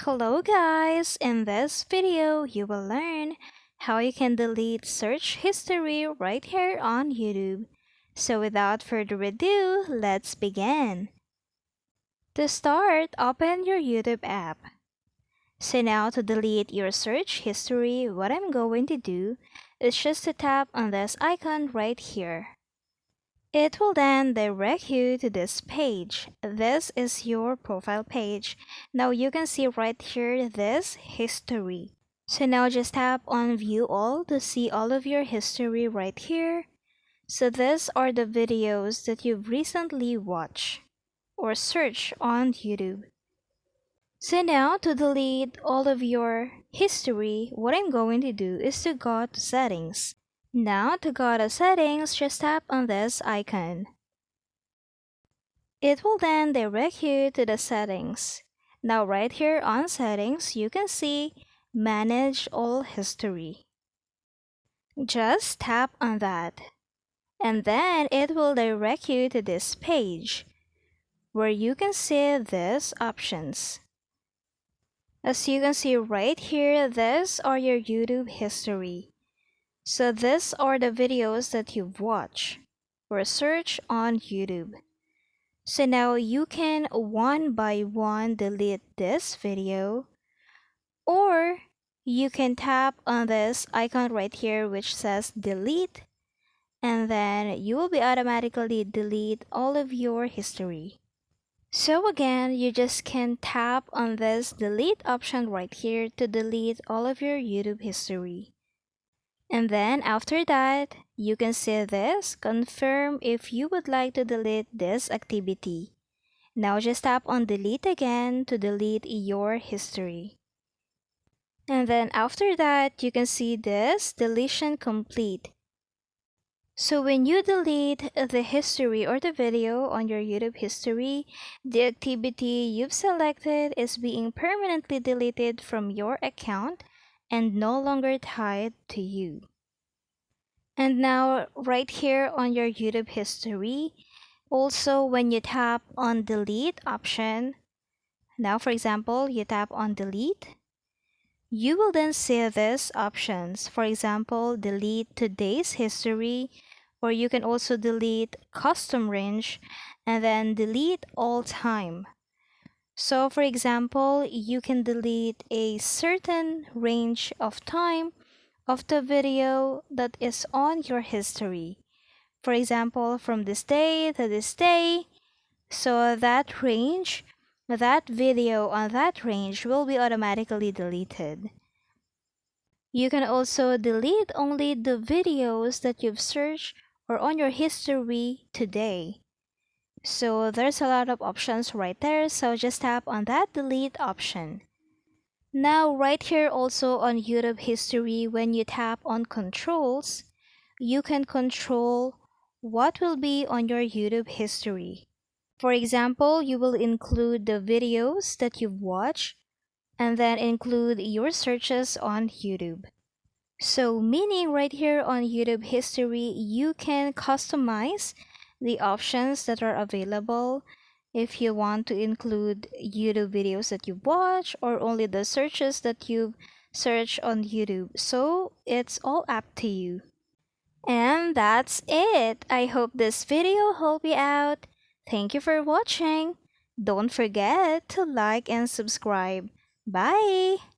Hello guys! In this video, you will learn how you can delete search history right here on YouTube. So without further ado, let's begin. To start, open your YouTube app. So now to delete your search history, what I'm going to do is just to tap on this icon right here. It will then direct you to this page. This is your profile page. Now you can see right here this history. So now just tap on view all to see all of your history right here. So these are the videos that you've recently watched or searched on YouTube. So now to delete all of your history, what I'm going to do is to go to settings. Now to go to settings, just tap on this icon. It will then direct you to the settings. Now right here on settings, you can see manage all history. Just tap on that. And then it will direct you to this page where you can see these options. As you can see right here, these are your YouTube history. So these are the videos that you've watched or searched on YouTube. So now you can one by one delete this video, or you can tap on this icon right here which says delete, and then you will be automatically delete all of your history. So again, you just can tap on this delete option right here to delete all of your YouTube history. And then after that, you can see this, confirm if you would like to delete this activity. Now just tap on delete again to delete your history. And then after that, you can see this deletion complete. So when you delete the history or the video on your YouTube history, the activity you've selected is being permanently deleted from your account and no longer tied to you. And now right here on your YouTube history, also when you tap on delete option, now for example, you tap on delete, you will then see these options. For example, delete today's history, or you can also delete custom range and then delete all time. So for example, you can delete a certain range of time of the video that is on your history. For example, from this day to this day, so that range, that video on that range will be automatically deleted. You can also delete only the videos that you've searched or on your history today. So there's a lot of options right there, so just tap on that delete option. Now right here also on YouTube history, when you tap on controls, you can control what will be on your YouTube history. For example, you will include the videos that you've watched and then include your searches on YouTube. So meaning right here on YouTube history, you can customize the options that are available if you want to include YouTube videos that you watch or only the searches that you've searched on YouTube. So it's all up to you. And that's it. I hope this video helped you out. Thank you for watching. Don't forget to like and subscribe. Bye!